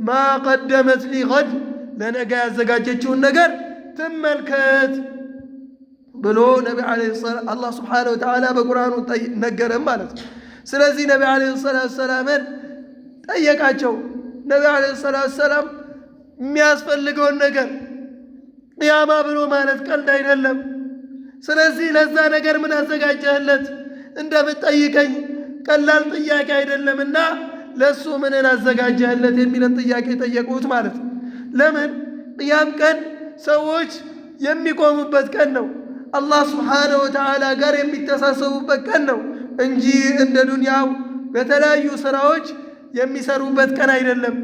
ማ ቀደመት ሊ ገድ ለነገ ያዘጋጀችውን ነገር ትመልከት ብሎ ነቢ ዓለይሂ ሰላም አላህ ስብሓነሁ ወተዓላ በቁርአኑ ነገረም ማለት ነው። ስለዚህ ነቢ ዓለይሂ ሰላቱ ሰላምን ጠየቃቸው። ነቢ ዓለይሂ ሰላቱ ሰላም የሚያስፈልገውን ነገር ቅያማ ብሎ ማለት ቀልድ አይደለም። ስለዚህ ለዛ ነገር ምን አዘጋጀህለት እንደምትጠይቀኝ ቀላል ጥያቄ አይደለምና ለሱ ምንን አዘጋጀህለት የሚልን ጥያቄ ጠየቁት ማለት ነው። ለምን ቅያም ቀን ሰዎች የሚቆሙበት ቀን ነው። አላህ ስብሓነሁ ወተዓላ ጋር የሚተሳሰቡበት ቀን ነው እንጂ እንደ ዱንያው በተለያዩ ስራዎች የሚሰሩበት ቀን አይደለም።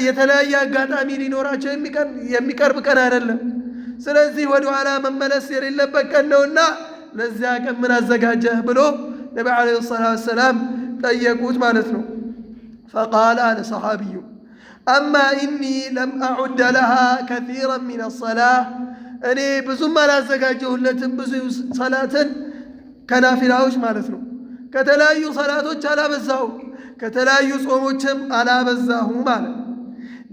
የተለያየ አጋጣሚ ሊኖራቸው የሚቀርብ ቀን አይደለም። ስለዚህ ወደ ኋላ መመለስ የሌለበት ቀን ነውና ለዚያ ቀን ምን አዘጋጀህ ብሎ ነቢ ዓለይሂ ሰላቱ ወሰላም ጠየቁት ማለት ነው። ፈቃለ አለ ሰሓቢዩ አማ ኢኒ ለም አዑደ ለሃ ከሲራን ሚነ ሰላህ እኔ ብዙም አላዘጋጀሁለትም ብዙ ሰላትን ከናፊላዎች ማለት ነው ከተለያዩ ሰላቶች አላበዛሁም ከተለያዩ ጾሞችም አላበዛሁም አለ።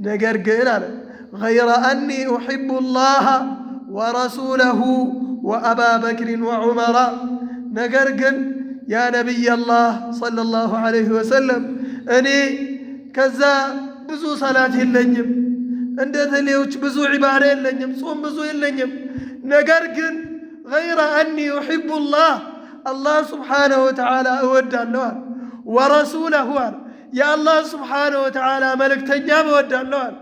ነገር ግን አለ ገይረ አኒ ኡሒቡ ላህ ወረሱለሁ ወአባ በክርን ወዑመራ ነገር ግን ያ ነቢይ አላህ ሰለላሁ ዐለይሂ ወሰለም እኔ ከዛ ብዙ ሰላት የለኝም እንደ ሌሎች ብዙ ዒባዳ የለኝም ጾም ብዙ የለኝም። ነገር ግን ገይረ አኒ ኡሒቡ ላህ አላህ ስብሓነሁ ወተዓላ እወዳለሁ አለ ወረሱለሁ አለ የአላህ ስብሓነሁ ወተዓላ መልእክተኛም እወዳለሁ አለ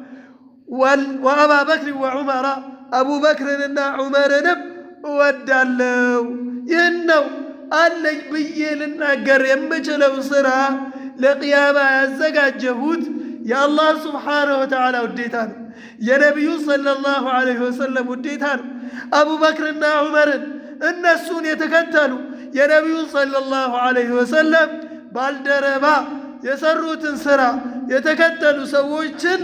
ወአባ በክር ወዑመራ አቡበክርንና ዑመርንም እወዳለሁ። ይህን ነው አለኝ ብዬ ልናገር የምችለው ሥራ ለቅያማ ያዘጋጀሁት የአላህ ስብሓነሁ ወተዓላ ውዴታ ነው። የነቢዩ ሰለላሁ ዐለይሂ ወሰለም ውዴታ ነው። አቡበክርና ዑመርን እነሱን የተከተሉ የነቢዩ ሰለላሁ ዐለይሂ ወሰለም ባልደረባ የሰሩትን ሥራ የተከተሉ ሰዎችን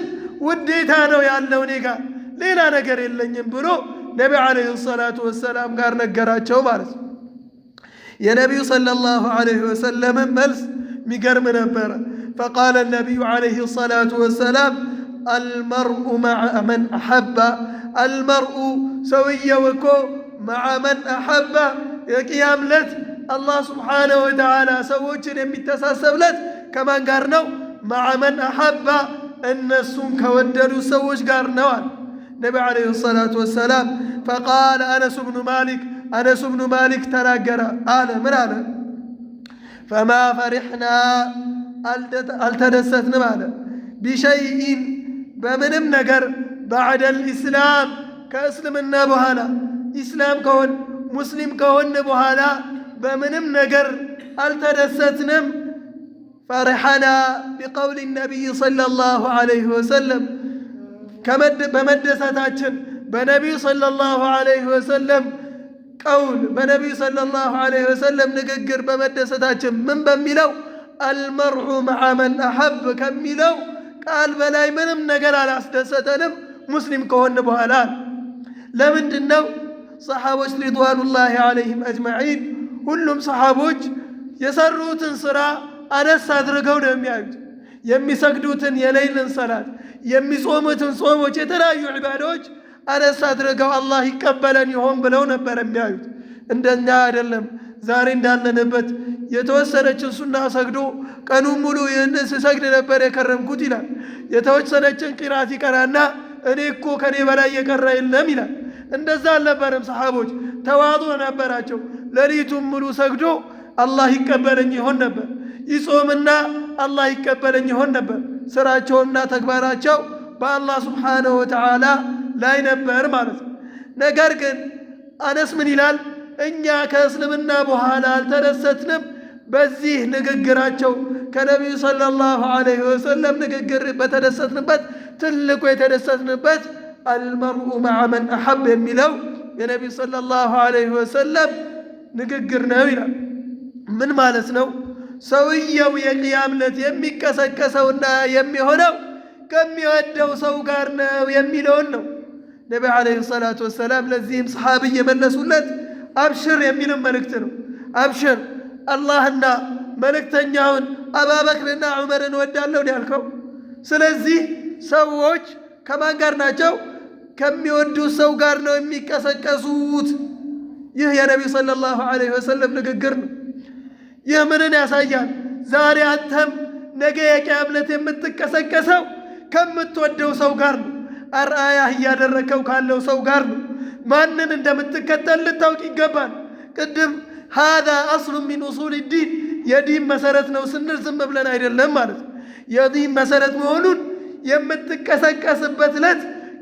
ውዴታ ነው ያለው እኔ ጋር ሌላ ነገር የለኝም ብሎ ነቢ ዓለይሂ ሰላቱ ወሰላም ጋር ነገራቸው ማለት ነው። የነቢዩ ሰለላሁ ዐለይሂ ወሰለምን መልስ ሚገርም ነበረ። ፈቃለ ነቢዩ ዓለይሂ ሰላቱ ወሰላም አልመርኡ መዐ መን አሐበ አልመርኡ ሰውየው እኮ መዐ መን አሐበ የቅያም ለት አላህ ስብሓነሁ ወተዓላ ሰዎችን የሚተሳሰብለት ከማን ጋር ነው? መዐ መን አሐበ እነሱን ከወደዱ ሰዎች ጋር ነዋል ነቢ ዓለይሂ ሰላቱ ወሰላም። ፈቃለ አነስ ብኑ ማሊክ ተናገረ አለ ምን አለ? ፈማ ፈሪሕና አልተደሰትንም አለ ቢሸይኢን በምንም ነገር ባዕደል ኢስላም ከእስልምና በኋላ ኢስላም ከሆን ሙስሊም ከሆን በኋላ በምንም ነገር አልተደሰትንም። ፈሪሐና ቢቀውል ነቢይ ሰለላሁ ዐለይሂ ወሰለም በመደሰታችን በነቢዩ ሰለላሁ ዐለይሂ ወሰለም ቀውል በነቢዩ ሰለላሁ ዐለይሂ ወሰለም ንግግር በመደሰታችን ምን በሚለው አልመርዑ መዐ መን አሐብ ከሚለው ቃል በላይ ምንም ነገር አላስደሰተንም ሙስሊም ከሆን በኋላ። ለምንድን ነው? ሰሓቦች ሪድዋኑላሂ ዐለይሂም አጅመዒን ሁሉም ሰሓቦች የሰሩትን ሥራ አነስ አድርገው ነው የሚያዩት። የሚሰግዱትን የሌይልን ሰላት፣ የሚጾሙትን ጾሞች፣ የተለያዩ ዒባዳዎች አነስ አድርገው አላህ ይቀበለን ይሆን ብለው ነበር የሚያዩት። እንደኛ አይደለም። ዛሬ እንዳለንበት የተወሰነችን ሱና ሰግዶ ቀኑን ሙሉ ይህንን ስሰግድ ነበር የከረምኩት ይላል። የተወሰነችን ቂራት ይቀራና እኔ እኮ ከኔ በላይ የቀራ የለም ይላል። እንደዛ አልነበረም። ሰሓቦች ተዋضዕ ነበራቸው። ሌሊቱን ሙሉ ሰግዶ አላህ ይቀበለኝ ይሆን ነበር። ይጾምና አላህ ይቀበለኝ ይሆን ነበር። ስራቸውና ተግባራቸው በአላህ ስብሓነሁ ወተዓላ ላይ ነበር ማለት ነው። ነገር ግን አነስ ምን ይላል? እኛ ከእስልምና በኋላ አልተደሰትንም። በዚህ ንግግራቸው ከነቢዩ ሰለላሁ ዐለይሂ ወሰለም ንግግር በተደሰትንበት ትልቁ የተደሰትንበት አልመርኡ መዐ መን አሐብ የሚለው የነቢዩ ሰለላሁ ዐለይሂ ወሰለም ንግግር ነው ይላል። ምን ማለት ነው? ሰውየው የቅያም ለት የሚቀሰቀሰውና የሚሆነው ከሚወደው ሰው ጋር ነው የሚለውን ነው ነቢ ዓለይሂ ሰላቱ ወሰላም። ለዚህም ሰሓቢ የመለሱለት አብሽር የሚልም መልእክት ነው። አብሽር አላህና መልእክተኛውን አባበክርና ዑመርን ወዳለሁ ያልከው። ስለዚህ ሰዎች ከማን ጋር ናቸው? ከሚወዱት ሰው ጋር ነው የሚቀሰቀሱት። ይህ የነቢዩ ሰለላሁ ዐለይሂ ወሰለም ንግግር ነው። ይህ ምንን ያሳያል? ዛሬ አንተም ነገ የቂያም ዕለት የምትቀሰቀሰው ከምትወደው ሰው ጋር ነው። አርአያህ እያደረከው ካለው ሰው ጋር ነው። ማንን እንደምትከተል ልታውቅ ይገባል። ቅድም ሃዛ አስሉ ሚን ኡሱል ዲን የዲን መሰረት ነው ስንል ዝም ብለን አይደለም ማለት ነው። የዲን መሰረት መሆኑን የምትቀሰቀስበት ዕለት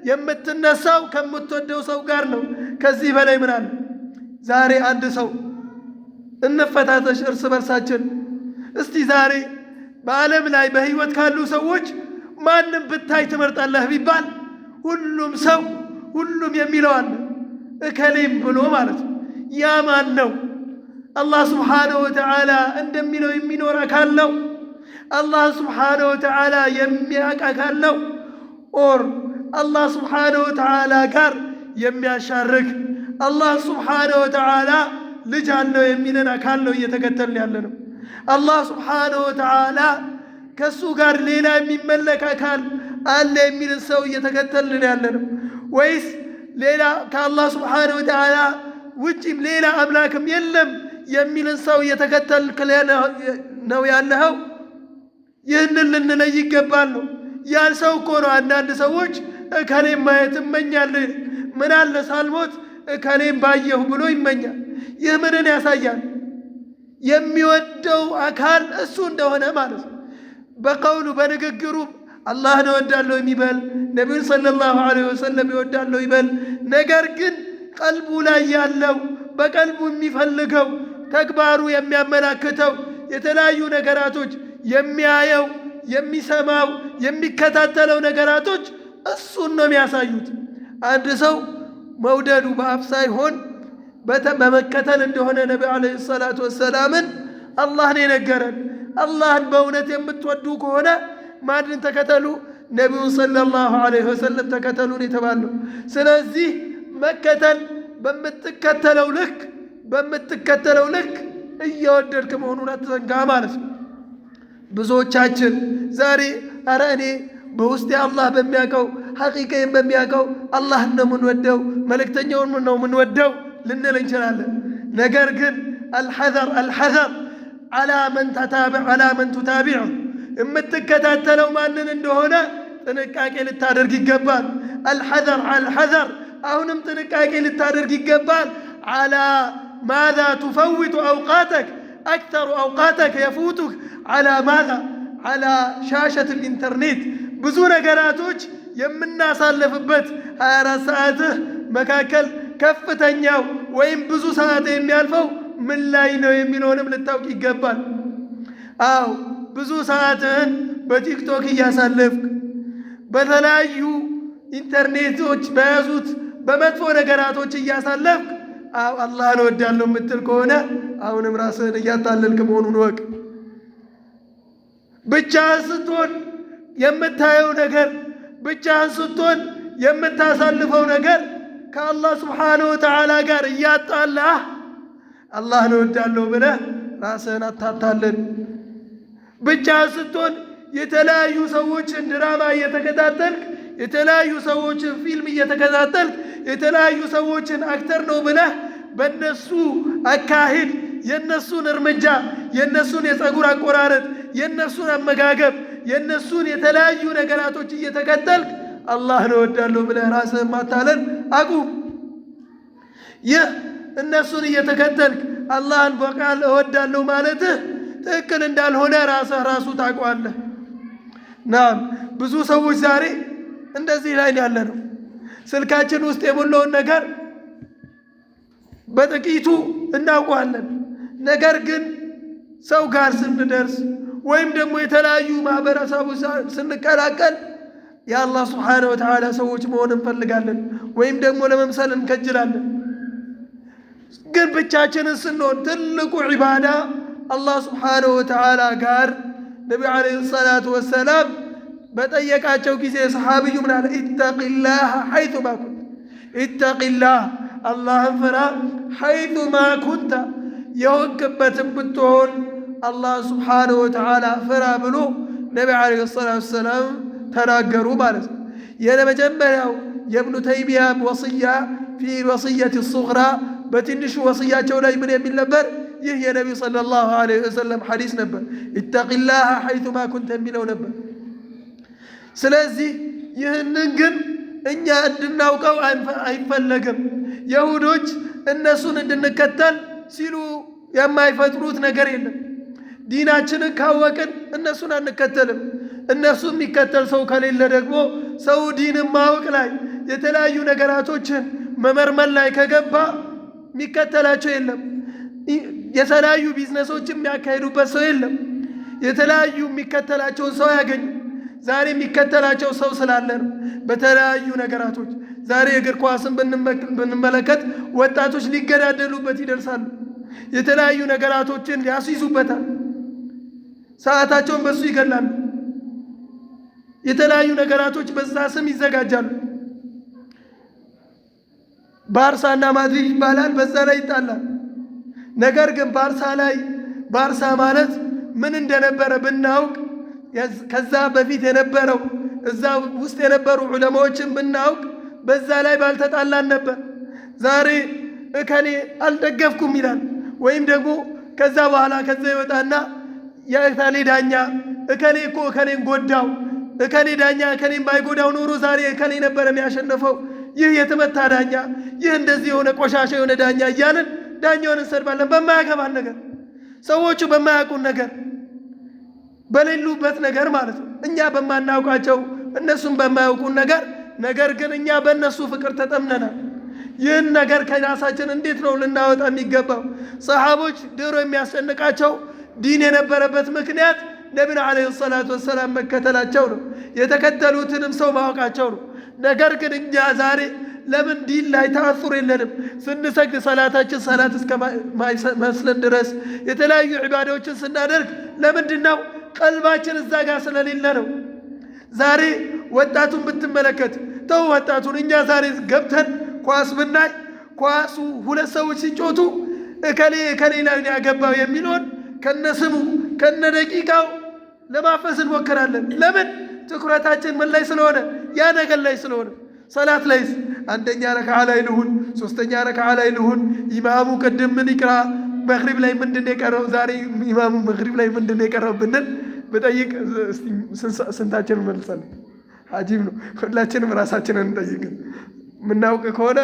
የምትነሳው ከምትወደው ሰው ጋር ነው። ከዚህ በላይ ምን አለ? ዛሬ አንድ ሰው እንፈታተሽ እርስ በርሳችን። እስቲ ዛሬ በዓለም ላይ በህይወት ካሉ ሰዎች ማንም ብታይ ትመርጣለህ ቢባል ሁሉም ሰው ሁሉም የሚለው አለ እከሌም ብሎ ማለት ነው። ያ ማን ነው? አላህ ስብሓነሁ ወተዓላ እንደሚለው የሚኖር አካል ነው? አላህ ስብሓነሁ ወተዓላ የሚያውቅ አካል ነው? ኦር አላህ ስብሓነሁ ወተዓላ ጋር የሚያሻርክ አላህ ስብሓነሁ ወተዓላ ልጅ አለው የሚለን አካል ነው እየተከተልን ያለ ነው? አላህ ስብሓነሁ ወተዓላ ከሱ ጋር ሌላ የሚመለክ አካል አለ የሚልን ሰው እየተከተልን ያለ ነው? ወይስ ሌላ ከአላህ ስብሓነሁ ወተዓላ ውጭም ሌላ አምላክም የለም የሚልን ሰው እየተከተልክ ነው ያለኸው? ይህንን ልንለይ ይገባል ነው። ያን ሰው እኮ ነው አንዳንድ ሰዎች እከሌም ማየት እመኛለሁ፣ ምን አለ ሳልሞት እከሌም ባየሁ ብሎ ይመኛል። ይህ ምንን ያሳያል? የሚወደው አካል እሱ እንደሆነ ማለት ነው። በቀውሉ በንግግሩ አላህን እወዳለሁ የሚበል ነቢዩን ሰለላሁ ዐለይሂ ወሰለም ይወዳለሁ ይበል። ነገር ግን ቀልቡ ላይ ያለው በቀልቡ የሚፈልገው ተግባሩ የሚያመላክተው የተለያዩ ነገራቶች የሚያየው የሚሰማው የሚከታተለው ነገራቶች እሱን ነው የሚያሳዩት። አንድ ሰው መውደዱ በአፍ ሳይሆን በመከተል እንደሆነ ነቢ ዓለይሂ ሰላቱ ወሰላምን አላህ ነው የነገረን። አላህን በእውነት የምትወዱ ከሆነ ማንን ተከተሉ? ነቢዩን ሰለላሁ ዐለይሂ ወሰለም ተከተሉን የተባለው። ስለዚህ መከተል በምትከተለው ልክ እየወደድክ መሆኑን አትዘንጋ ማለት ነው። ብዙዎቻችን ዛሬ ኧረ እኔ በውስጤ አላህ በሚያውቀው ሐቂቃዬን በሚያውቀው አላህን ነው የምንወደው መልእክተኛውን ነው የምንወደው ልንል እንችላለን። ነገር ግን አልሐዘር ዐላ መን ቱታቢዑ የምትከታተለው ማንን እንደሆነ ጥንቃቄ ልታደርግ ይገባል። አልሐዘር አሁንም ጥንቃቄ ልታደርግ ይገባል። ዐላ ማዛ ቱፈውቱ አውቃተክ አክተሩ አውቃተክ የፉቱክ ዐላ ማዛ ዐላ ሻሸት ልኢንተርኔት ብዙ ነገራቶች የምናሳልፍበት 24 ሰዓትህ መካከል ከፍተኛው ወይም ብዙ ሰዓት የሚያልፈው ምን ላይ ነው የሚለውንም ልታውቅ ይገባል። አዎ ብዙ ሰዓትህን በቲክቶክ እያሳለፍክ በተለያዩ ኢንተርኔቶች በያዙት በመጥፎ ነገራቶች እያሳለፍክ አላህን እወዳለሁ የምትል ከሆነ አሁንም ራስህን እያታለልክ መሆኑን ወቅ። ብቻህን ስትሆን የምታየው ነገር ብቻህን ስትሆን የምታሳልፈው ነገር ከአላህ ስብሓነሁ ወተዓላ ጋር እያጣላህ አላህን እወዳለሁ ብለህ ራስህን አታታለን። ብቻህን ስትሆን የተለያዩ ሰዎችን ድራማ እየተከታተልክ የተለያዩ ሰዎችን ፊልም እየተከታተልክ የተለያዩ ሰዎችን አክተር ነው ብለህ በነሱ አካሂድ የነሱን እርምጃ የነሱን የፀጉር አቆራረጥ የነሱን አመጋገብ የነሱን የተለያዩ ነገራቶች እየተከተልክ አላህን እወዳለሁ ብለህ ራስህን ማታለን አቁም። ይህ እነሱን እየተከተልክ አላህን በቃል እወዳለሁ ማለትህ ትክክል እንዳልሆነ ራሱ ታውቀዋለህ። ናም ብዙ ሰዎች ዛሬ እንደዚህ ላይ ያለ ነው። ስልካችን ውስጥ የሞላውን ነገር በጥቂቱ እናውቀዋለን። ነገር ግን ሰው ጋር ስንደርስ ወይም ደግሞ የተለያዩ ማህበረሰቦች ስንቀላቀል የአላህ ስብሓነሁ ወተዓላ ሰዎች መሆን እንፈልጋለን ወይም ደግሞ ለመምሰል እንከጅላለን። ግን ብቻችንን ስንሆን ትልቁ ዒባዳ አላህ ስብሓነሁ ወተዓላ ጋር ነቢ ዓለይሂ ሰላቱ ወሰላም በጠየቃቸው ጊዜ ሰሓቢዩ ምን አለ? ኢተቂላህ ሐይቱማ ኩንተ፣ ኢተቂላህ አላህን ፍራ፣ ሐይቱማ ኩንተ የወክበትን ብትሆን አላህ ስብሓነሁ ወተዓላ ፍራ ብሎ ነቢ ዓለይሂ ሰላቱ ወሰላም ተናገሩ ማለት ነው። የመጀመሪያው የእብኑ ተይሚያ ወስያ ፊ ወስየት ሱግራ በትንሹ ወስያቸው ላይ ምን የሚል ነበር? ይህ የነቢዩ ሰለላሁ ዐለይሂ ወሰለም ሐዲስ ነበር። ኢተቂላህ ሐይቱማ ኩንተ የሚለው ነበር። ስለዚህ ይህንን ግን እኛ እንድናውቀው አይፈለግም። የሁዶች እነሱን እንድንከተል ሲሉ የማይፈጥሩት ነገር የለም። ዲናችንን ካወቅን እነሱን አንከተልም። እነሱ የሚከተል ሰው ከሌለ ደግሞ ሰው ዲንን ማወቅ ላይ የተለያዩ ነገራቶችን መመርመር ላይ ከገባ የሚከተላቸው የለም። የተለያዩ ቢዝነሶችን የሚያካሂዱበት ሰው የለም። የተለያዩ የሚከተላቸውን ሰው ያገኙ። ዛሬ የሚከተላቸው ሰው ስላለ ነው። በተለያዩ ነገራቶች ዛሬ እግር ኳስን ብንመለከት ወጣቶች ሊገዳደሉበት ይደርሳሉ። የተለያዩ ነገራቶችን ያስይዙበታል። ሰዓታቸውን በሱ ይገላሉ። የተለያዩ ነገራቶች በዛ ስም ይዘጋጃሉ። ባርሳና ማድሪድ ይባላል፣ በዛ ላይ ይጣላል። ነገር ግን ባርሳ ማለት ምን እንደነበረ ብናውቅ፣ ከዛ በፊት የነበረው እዛ ውስጥ የነበሩ ዑለማዎችን ብናውቅ በዛ ላይ ባልተጣላን ነበር። ዛሬ እከሌ አልደገፍኩም ይላል። ወይም ደግሞ ከዛ በኋላ ከዛ ይወጣና የእከሌ ዳኛ እከሌ እኮ እከሌን ጎዳው፣ እከሌ ዳኛ እከሌን ባይጎዳው ኖሮ ዛሬ እከሌ ነበር የሚያሸንፈው፣ ይህ የተመታ ዳኛ፣ ይህ እንደዚህ የሆነ ቆሻሻ የሆነ ዳኛ እያልን ዳኛውን እንሰድባለን። በማያገባን ነገር፣ ሰዎቹ በማያውቁን ነገር፣ በሌሉበት ነገር ማለት ነው። እኛ በማናውቃቸው እነሱም በማያውቁን ነገር ግን እኛ በእነሱ ፍቅር ተጠምነናል። ይህን ነገር ከራሳችን እንዴት ነው ልናወጣ የሚገባው? ሰሃቦች ድሮ የሚያስጨንቃቸው ዲን የነበረበት ምክንያት ነቢን ዓለይሂ ሰላቱ ወሰላም መከተላቸው ነው። የተከተሉትንም ሰው ማወቃቸው ነው። ነገር ግን እኛ ዛሬ ለምን ዲን ላይ ተአሱር የለንም? ስንሰግድ ሰላታችን ሰላት እስከመስለን ድረስ የተለያዩ ዒባዳዎችን ስናደርግ ለምንድን ነው? ቀልባችን እዛ ጋር ስለሌለ ነው። ዛሬ ወጣቱን ብትመለከት ተው ወጣቱን፣ እኛ ዛሬ ገብተን ኳስ ብናይ ኳሱ ሁለት ሰዎች ሲጮቱ እከሌ ላይ ያገባው የሚለውን ከነስሙ ከነደቂቃው ለማፈስ እንሞክራለን። ለምን? ትኩረታችን ምን ላይ ስለሆነ? ያ ነገር ላይ ስለሆነ። ሰላት ላይ አንደኛ ረክዓ ላይ ልሁን፣ ሶስተኛ ረክዓ ላይ ልሁን፣ ኢማሙ ቅድም ምን ይቅራ፣ መግሪብ ላይ ምንድን ነው የቀረው? ዛሬ ኢማሙ መግሪብ ላይ ምንድን ነው የቀረው ብንል ብጠይቅ ስንታችን እንመልሳለን? አጂብ ነው። ሁላችንም ራሳችንን እንጠይቅ። የምናውቅ ከሆነ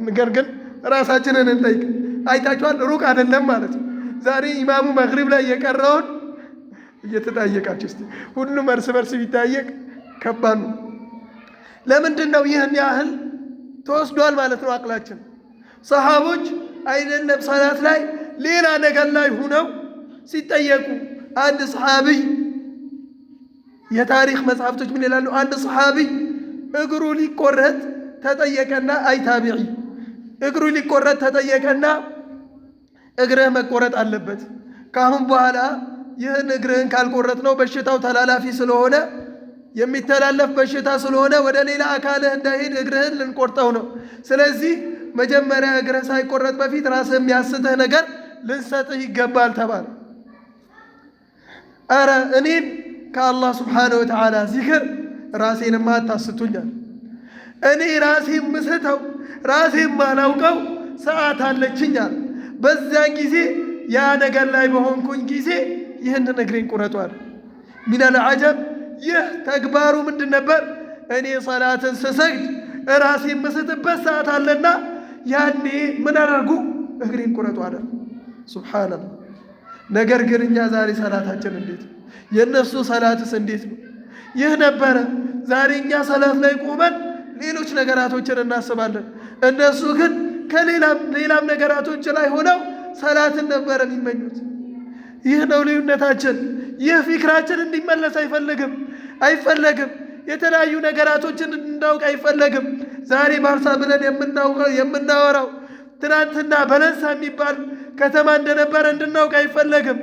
ነገር ግን ራሳችንን እንጠይቅ። አይታችኋል፣ ሩቅ አይደለም ማለት ነው። ዛሬ ኢማሙ መግሪብ ላይ የቀረውን እየተጠያየቃችሁ እስቲ ሁሉም እርስ በርስ ቢጠያየቅ ከባድ ነው። ለምንድን ነው ይህን ያህል ተወስዷል ማለት ነው አቅላችን? ሰሃቦች አይደለም ሰላት ላይ ሌላ ነገር ላይ ሁነው ሲጠየቁ አንድ ሰሃቢይ የታሪክ መጽሐፍቶች ምን ይላሉ? አንድ ሰሃቢይ እግሩ ሊቆረጥ ተጠየቀና፣ አይ ታቢዒ እግሩ ሊቆረጥ ተጠየቀና እግርህ መቆረጥ አለበት፣ ካሁን በኋላ ይህን እግርህን ካልቆረጥ ነው በሽታው ተላላፊ ስለሆነ የሚተላለፍ በሽታ ስለሆነ ወደ ሌላ አካልህ እንዳይሄድ እግርህን ልንቆርጠው ነው። ስለዚህ መጀመሪያ እግርህ ሳይቆረጥ በፊት ራስህ የሚያስትህ ነገር ልንሰጥህ ይገባል ተባለ። አረ እኔን ከአላህ ስብሓነሁ ወተዓላ ዚክር ራሴንማ አታስቱኛል። እኔ ራሴን ምስተው ራሴን ማላውቀው ሰዓት አለችኛል። በዛ ጊዜ ያ ነገር ላይ በሆንኩኝ ጊዜ ይህንን እግሬን ቁረጧል። ሚነል ዐጀብ ይህ ተግባሩ ምንድን ነበር? እኔ ሰላትን ስሰግድ ራሴን ምስትበት ሰዓት አለና ያኔ ምን አደርጉ? እግሬን ቁረጡ አለ። ሱብሓነላህ። ነገር ግን እኛ ዛሬ ሰላታችን እንዴት ነው? የእነሱ ሰላትስ እንዴት ነው? ይህ ነበረ። ዛሬ እኛ ሰላት ላይ ቆመን ሌሎች ነገራቶችን እናስባለን። እነሱ ግን ከሌላም ነገራቶች ላይ ሆነው ሰላትን ነበር የሚመኙት። ይህ ነው ልዩነታችን። ይህ ፊክራችን እንዲመለስ አይፈለግም። የተለያዩ ነገራቶችን እንዳውቅ አይፈለግም። ዛሬ ባርሳ ብለን የምናወራው ትናንትና በለንሳ የሚባል ከተማ እንደነበረ እንድናውቅ አይፈለግም።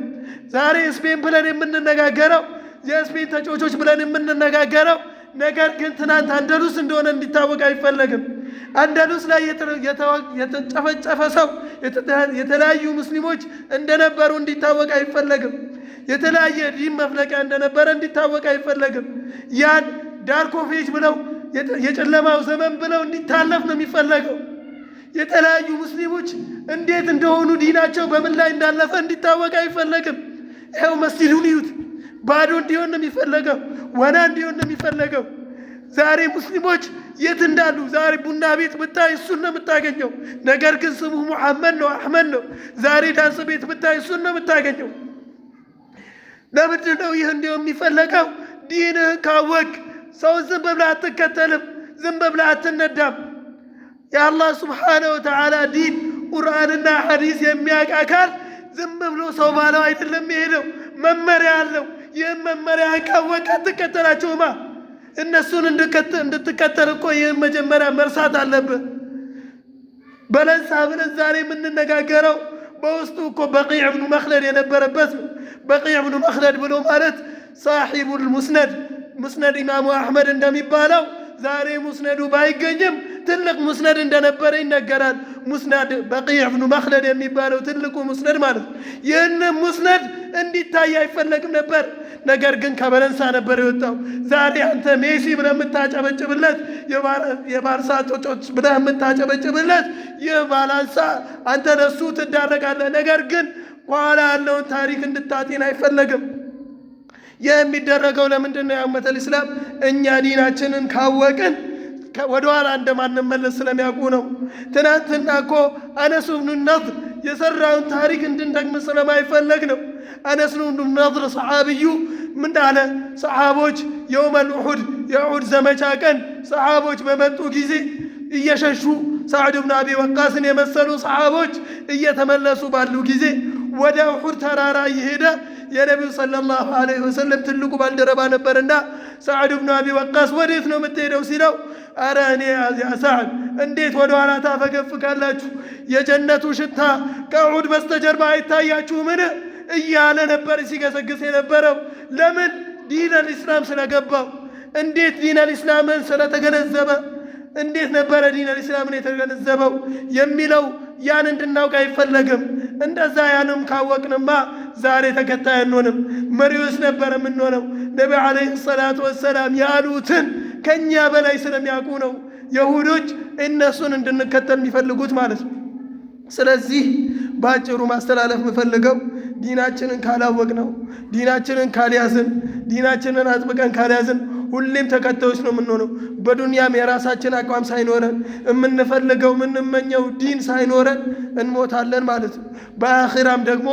ዛሬ ስፔን ብለን የምንነጋገረው የስፔን ተጫዋቾች ብለን የምንነጋገረው ነገር ግን ትናንት አንደሉስ እንደሆነ እንዲታወቅ አይፈለግም። አንዳሉስ ላይ የተጨፈጨፈ ሰው የተለያዩ ሙስሊሞች እንደነበሩ እንዲታወቅ አይፈለግም። የተለያየ ዲን መፍለቂያ እንደነበረ እንዲታወቅ አይፈለግም። ያን ዳርክ ኦፍ ኤጅ ብለው የጨለማው ዘመን ብለው እንዲታለፍ ነው የሚፈለገው። የተለያዩ ሙስሊሞች እንዴት እንደሆኑ ዲናቸው በምን ላይ እንዳለፈ እንዲታወቅ አይፈለግም። ይኸው መስጂዱን ይዩት፣ ባዶ እንዲሆን ነው የሚፈለገው፣ ወና እንዲሆን ነው የሚፈለገው። ዛሬ ሙስሊሞች የት እንዳሉ ዛሬ ቡና ቤት ብታይ እሱን ነው የምታገኘው። ነገር ግን ስሙ ሙሐመድ ነው አህመድ ነው። ዛሬ ዳንስ ቤት ብታይ እሱን ነው የምታገኘው። ለምንድን ነው ይህ እንዲሆን የሚፈለገው? ዲንህን ካወቅ ሰው ዝም ብለህ አትከተልም፣ ዝም ብለህ አትነዳም። የአላህ ስብሓነሁ ወተዓላ ዲን ቁርአንና ሐዲስ የሚያውቅ አካል ዝም ብሎ ሰው ባለው አይደለም የሄደው፣ መመሪያ አለው። ይህም መመሪያ ካወቅ አትከተላቸውማ። እነሱን እንድትከተል እኮ ይህን መጀመሪያ መርሳት አለብህ። በለንሳ ብለን ዛሬ የምንነጋገረው በውስጡ እኮ በቂዕ ብኑ መኽለድ የነበረበት ነው። በቂዕ ብኑ መኽለድ ብሎ ማለት ሳሒቡል ሙስነድ ኢማሙ አሕመድ እንደሚባለው ዛሬ ሙስነዱ ባይገኝም ትልቅ ሙስነድ እንደነበረ ይነገራል። ሙስነድ በቂዕ ብኑ መኽለድ የሚባለው ትልቁ ሙስነድ ማለት ነው። ይህንም ሙስነድ እንዲታይ አይፈለግም ነበር። ነገር ግን ከበለንሳ ነበር የወጣው። ዛሬ አንተ ሜሲ ብለህ የምታጨበጭብለት የባርሳ ጮጮች ብለህ የምታጨበጭብለት ይህ ባላንሳ አንተ ለሱ ትዳረጋለህ። ነገር ግን ኋላ ያለውን ታሪክ እንድታጤን አይፈለግም። ይህ የሚደረገው ለምንድን ነው? ያመተል ኢስላም እኛ ዲናችንን ካወቅን ወደኋላ እንደማንመለስ ስለሚያውቁ ነው። ትናንትና እኮ አነስ ብኑ ነድር የሰራውን ታሪክ እንድንደግም ስለማይፈለግ ነው። አነስ ብኑ ነድር ሰሓብዩ ምን አለ? ሰሓቦች የውመል ኡሑድ የኡሑድ ዘመቻ ቀን ሰሓቦች በመጡ ጊዜ እየሸሹ ሳዕድ ብኑ አቢ ወቃስን የመሰሉ ሰሓቦች እየተመለሱ ባሉ ጊዜ ወደ ኡሑድ ተራራ እየሄደ የነቢዩ ሰለላሁ ዐለይሂ ወሰለም ትልቁ ባልደረባ ነበርና ሳዕድ ብኑ አቢ ወቃስ ወዴት ነው የምትሄደው ሲለው፣ አረ እኔ ያ ሳዕድ እንዴት ወደ ኋላ ታፈገፍጋላችሁ? የጀነቱ ሽታ ከኡሑድ በስተጀርባ አይታያችሁምን? እያለ ነበር ሲገሰግስ የነበረው። ለምን? ዲነል ኢስላም ስለገባው። እንዴት ዲነል ኢስላምን ስለተገነዘበ። እንዴት ነበረ ዲነል ኢስላምን የተገነዘበው የሚለው ያን እንድናውቅ አይፈለግም። እንደዛ ያንም ካወቅንማ ዛሬ ተከታይ አንሆንም፣ መሪዎች ነበር የምንሆነው። ነቢ ዓለይሂ ሰላቱ ወሰላም ያሉትን ከኛ በላይ ስለሚያውቁ ነው የሁዶች እነሱን እንድንከተል የሚፈልጉት ማለት ነው። ስለዚህ በአጭሩ ማስተላለፍ የምፈልገው ዲናችንን ካላወቅ ነው፣ ዲናችንን ካልያዝን፣ ዲናችንን አጥብቀን ካልያዝን ሁሌም ተከታዮች ነው የምንሆነው። በዱንያም የራሳችን አቋም ሳይኖረን የምንፈልገው የምንመኘው ዲን ሳይኖረን እንሞታለን ማለት ነው። በአኺራም ደግሞ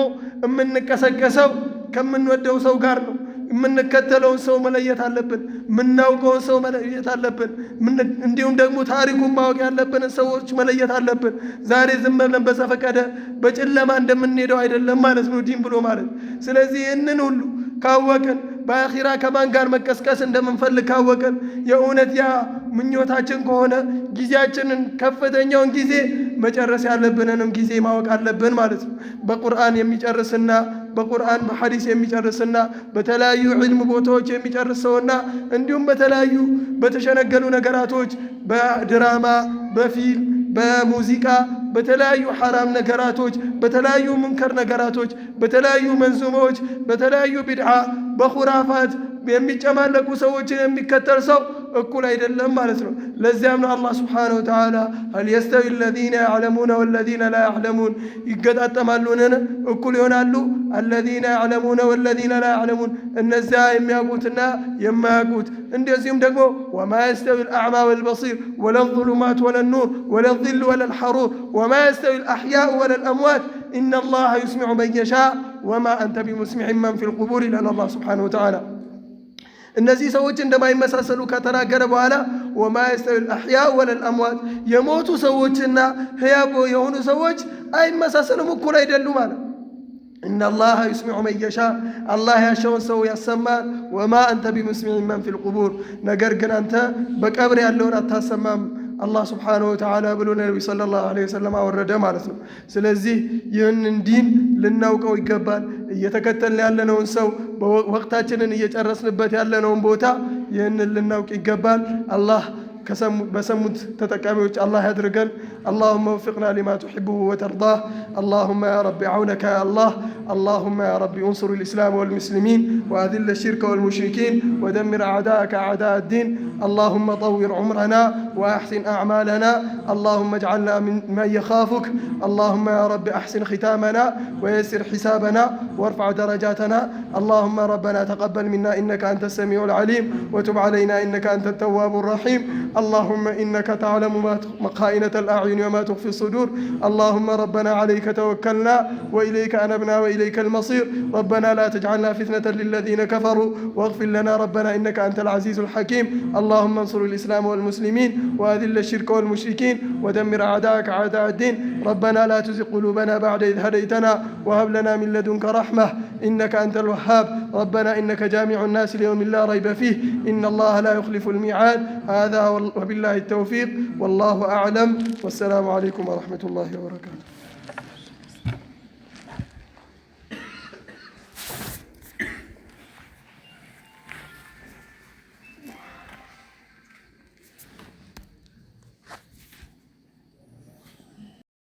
የምንቀሰቀሰው ከምንወደው ሰው ጋር ነው። የምንከተለውን ሰው መለየት አለብን። የምናውቀውን ሰው መለየት አለብን። እንዲሁም ደግሞ ታሪኩን ማወቅ ያለብንን ሰዎች መለየት አለብን። ዛሬ ዝም ብለን በዘፈቀደ በጨለማ እንደምንሄደው አይደለም ማለት ነው ዲን ብሎ ማለት። ስለዚህ ይህንን ሁሉ ካወቅን በአኺራ ከማን ጋር መቀስቀስ እንደምንፈልግ ካወቅን የእውነት ያ ምኞታችን ከሆነ ጊዜያችንን ከፍተኛውን ጊዜ መጨረስ ያለብንንም ጊዜ ማወቅ አለብን ማለት ነው። በቁርአን የሚጨርስና በቁርአን በሐዲስ የሚጨርስና በተለያዩ ዒልም ቦታዎች የሚጨርስ ሰውና እንዲሁም በተለያዩ በተሸነገሉ ነገራቶች በድራማ በፊልም በሙዚቃ በተለያዩ ሐራም ነገራቶች በተለያዩ ሙንከር ነገራቶች በተለያዩ መንዙሞች በተለያዩ ቢድዓ በኹራፋት የሚጨማለቁ ሰዎችን የሚከተል ሰው እኩል አይደለም ማለት ነው። ለዚያም ነው አላህ ሱብሓነሁ ወተዓላ ሀል የስተዊ አለዚነ ያዕለሙነ ወለዚነ ላ ያዕለሙን ይገጣጠማሉን? እኩል ይሆናሉ? አለዚነ ያዕለሙነ ወለዚነ ላ ያዕለሙን እነዚያ የሚያውቁትና የማያውቁት። እንደዚሁም ደግሞ ወማ የስተዊ አልአዕማ ወልበሲር ወለ ዙሉማት ወለ ኑር ወለ ዚል ወለ ልሐሩር ወማ የስተዊ አልአሕያኡ ወለ ልአምዋት ኢነ አላህ ዩስሚዑ መን የሻእ ወማ አንተ ቢሙስሚዕን መን ፊ ልቁቡር ይላል አላህ ሱብሓነሁ ወተዓላ። እነዚህ ሰዎች እንደማይመሳሰሉ ከተናገረ በኋላ ወማ የስተዊ አልአሕያኡ ወለል አምዋት የሞቱ ሰዎችና ሕያው የሆኑ ሰዎች አይመሳሰሉም፣ እኩል አይደሉም ማለት። ኢነላህ ዩስሚዑ መን የሻእ አላህ ያሻውን ሰው ያሰማል። ወማ አንተ ቢሙስሚዕን መን ፊል ቁቡር ነገር ግን አንተ በቀብር ያለውን አታሰማም አላህ ስብሓነሁ ወተዓላ ብሎ ነቢ ሰለላሁ ዐለይሂ ወሰለም አወረደ ማለት ነው። ስለዚህ ይህንን ዲን ልናውቀው ይገባል። እየተከተልን ያለነውን ሰው ወቅታችንን እየጨረስንበት ያለነውን ቦታ ይህንን ልናውቅ ይገባል። አላህ بسمت تتكامل الله يدرجن اللهم وفقنا لما تحبه وترضاه اللهم يا رب عونك يا الله اللهم يا رب انصر الإسلام والمسلمين وأذل الشرك والمشركين ودمر أعداءك أعداء الدين اللهم طور عمرنا وأحسن أعمالنا اللهم اجعلنا من يخافك اللهم يا رب أحسن ختامنا ويسر حسابنا وارفع درجاتنا اللهم ربنا تقبل منا إنك أنت السميع العليم وتب علينا إنك أنت التواب الرحيم اللهم إنك تعلم ما خائنة الأعين وما تخفي الصدور اللهم ربنا عليك توكلنا وإليك أنبنا وإليك المصير ربنا لا تجعلنا فتنة للذين كفروا واغفر لنا ربنا إنك أنت العزيز الحكيم اللهم انصر الإسلام والمسلمين وأذل الشرك والمشركين ودمر أعداءك أعداء الدين ربنا لا تزغ قلوبنا بعد إذ هديتنا وهب لنا من لدنك رحمة إنك أنت الوهاب ربنا إنك جامع الناس ليوم لا ريب فيه إن الله لا يخلف الميعاد هذا وبالله التوفيق والله أعلم والسلام عليكم ورحمة الله وبركاته.